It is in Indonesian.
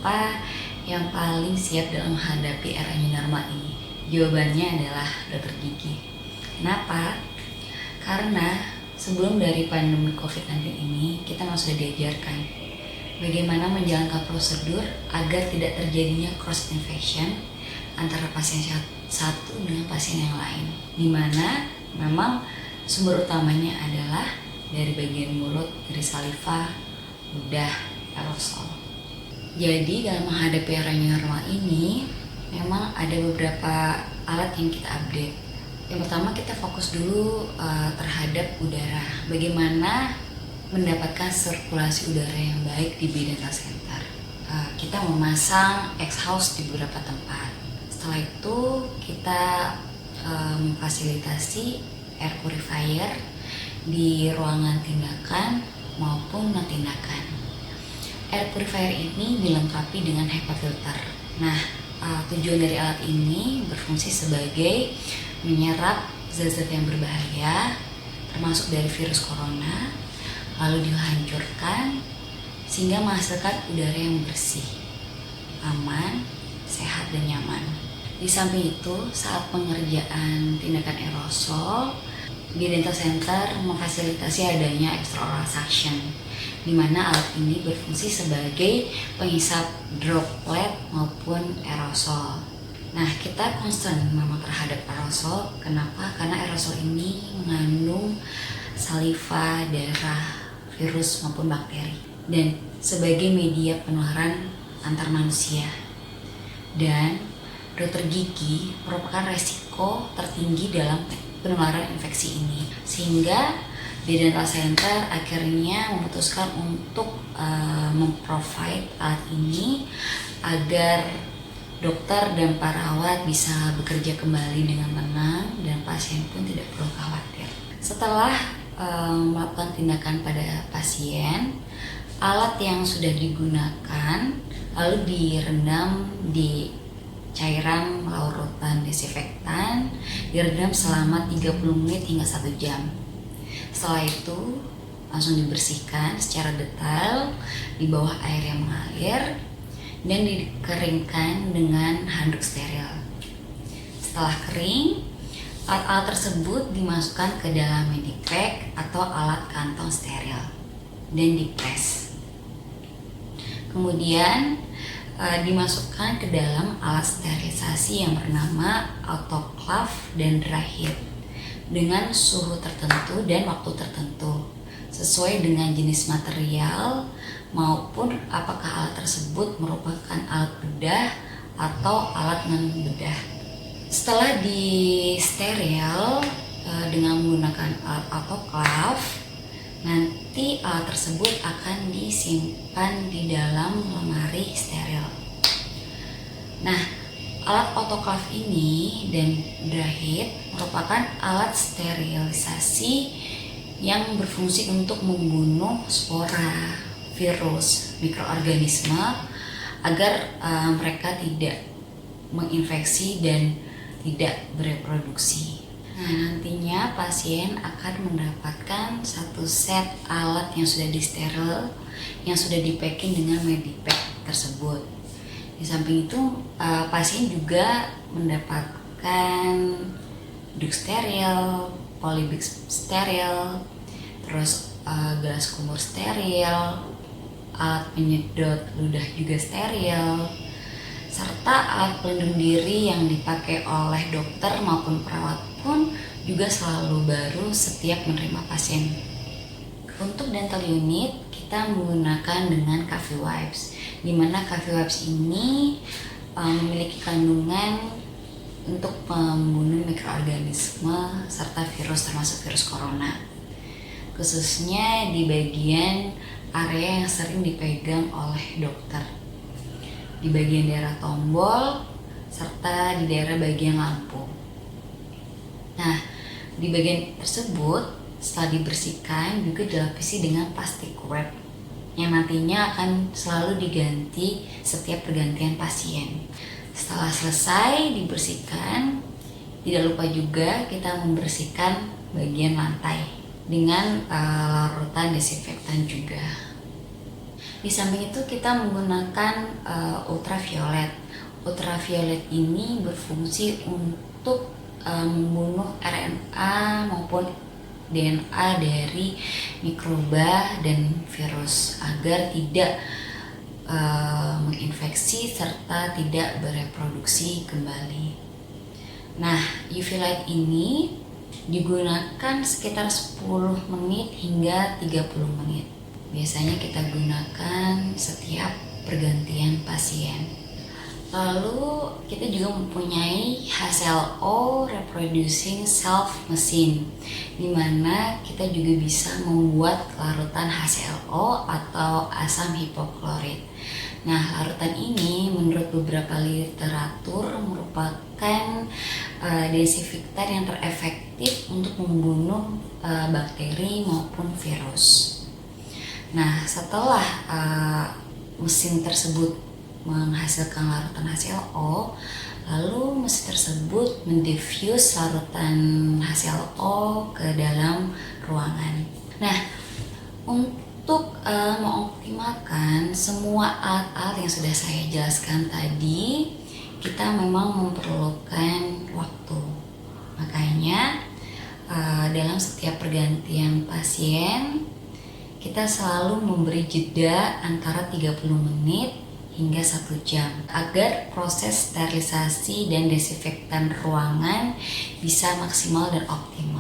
siapa yang paling siap dalam menghadapi era new normal ini? Jawabannya adalah dokter gigi. Kenapa? Karena sebelum dari pandemi COVID-19 ini, kita memang sudah diajarkan bagaimana menjalankan prosedur agar tidak terjadinya cross infection antara pasien satu dengan pasien yang lain, di mana memang sumber utamanya adalah dari bagian mulut, dari saliva, ludah, aerosol. Jadi dalam menghadapi era new normal ini, memang ada beberapa alat yang kita update. Yang pertama, kita fokus dulu terhadap udara. Bagaimana mendapatkan sirkulasi udara yang baik di B-Dental Center. Kita memasang exhaust di beberapa tempat. Setelah itu kita memfasilitasi air purifier di ruangan tindakan maupun non tindakan. Air purifier ini dilengkapi dengan HEPA filter. Nah, tujuan dari alat ini berfungsi sebagai menyerap zat-zat yang berbahaya, termasuk dari virus corona, lalu dihancurkan sehingga menghasilkan udara yang bersih, aman, sehat, dan nyaman. Di samping itu, saat pengerjaan tindakan aerosol, B-Dental Center memfasilitasi adanya extraoral suction, di mana alat ini berfungsi sebagai penghisap droplet maupun aerosol. Nah, kita concern memang terhadap aerosol. Kenapa? Karena aerosol ini mengandung saliva, darah, virus maupun bakteri, dan sebagai media penularan antar manusia. Dan dokter gigi merupakan resiko tertinggi dalam penularan infeksi ini, sehingga B-Dental Center akhirnya memutuskan untuk memprovide alat ini agar dokter dan perawat bisa bekerja kembali dengan tenang dan pasien pun tidak perlu khawatir. Setelah melakukan tindakan pada pasien, alat yang sudah digunakan lalu direndam di cairan larutan desinfektan, direndam selama 30 menit hingga 1 jam. Setelah itu langsung dibersihkan secara detail di bawah air yang mengalir dan dikeringkan dengan handuk steril. Setelah kering, alat-alat tersebut dimasukkan ke dalam medipack atau alat kantong steril dan dipres. Kemudian dimasukkan ke dalam alat sterilisasi yang bernama autoclave dan dry heat dengan suhu tertentu dan waktu tertentu sesuai dengan jenis material maupun apakah alat tersebut merupakan alat bedah atau alat non bedah. Setelah di steril dengan menggunakan alat autoclave, nanti alat tersebut akan disimpan di dalam lemari steril. Nah, alat autoclave ini dan dry heat merupakan alat sterilisasi yang berfungsi untuk membunuh spora, virus, mikroorganisme agar mereka tidak menginfeksi dan tidak bereproduksi. Nah, nantinya pasien akan mendapatkan satu set alat yang sudah disteril, yang sudah di-packing dengan medipack tersebut. Di samping itu, pasien juga mendapatkan duk steril, polybag steril, terus gelas kumur steril, alat penyedot ludah juga steril, serta alat pelindung diri yang dipakai oleh dokter maupun perawat pun juga selalu baru setiap menerima pasien. Untuk dental unit, kita menggunakan dengan Cavity Wipes, di mana Cavity Wipes ini memiliki kandungan untuk membunuh mikroorganisme serta virus termasuk virus corona, khususnya di bagian area yang sering dipegang oleh dokter, di bagian daerah tombol serta di daerah bagian lampu. Nah, di bagian tersebut setelah dibersihkan juga dilapisi dengan plastik wrap yang nantinya akan selalu diganti setiap pergantian pasien. Setelah selesai dibersihkan, tidak lupa juga kita membersihkan bagian lantai dengan larutan desinfektan juga. Di samping itu kita menggunakan ultraviolet. Ultraviolet ini berfungsi untuk membunuh RNA maupun DNA dari mikroba dan virus agar tidak menginfeksi serta tidak bereproduksi kembali. Nah, UV light ini digunakan sekitar 10 menit hingga 30 menit. Biasanya kita gunakan setiap pergantian pasien. Lalu kita juga mempunyai HClO reproducing self machine, di mana kita juga bisa membuat larutan HClO atau asam hipoklorit. Nah, larutan ini menurut beberapa literatur merupakan desinfektan yang terefektif untuk membunuh bakteri maupun virus. Nah, setelah mesin tersebut menghasilkan larutan HClO, lalu mesin tersebut mendifuse larutan HClO ke dalam ruangan. Nah, untuk mengoptimalkan semua alat-alat yang sudah saya jelaskan tadi, kita memang memerlukan waktu. Makanya dalam setiap pergantian pasien, kita selalu memberi jeda antara 30 menit hingga 1 jam agar proses sterilisasi dan desinfektan ruangan bisa maksimal dan optimal.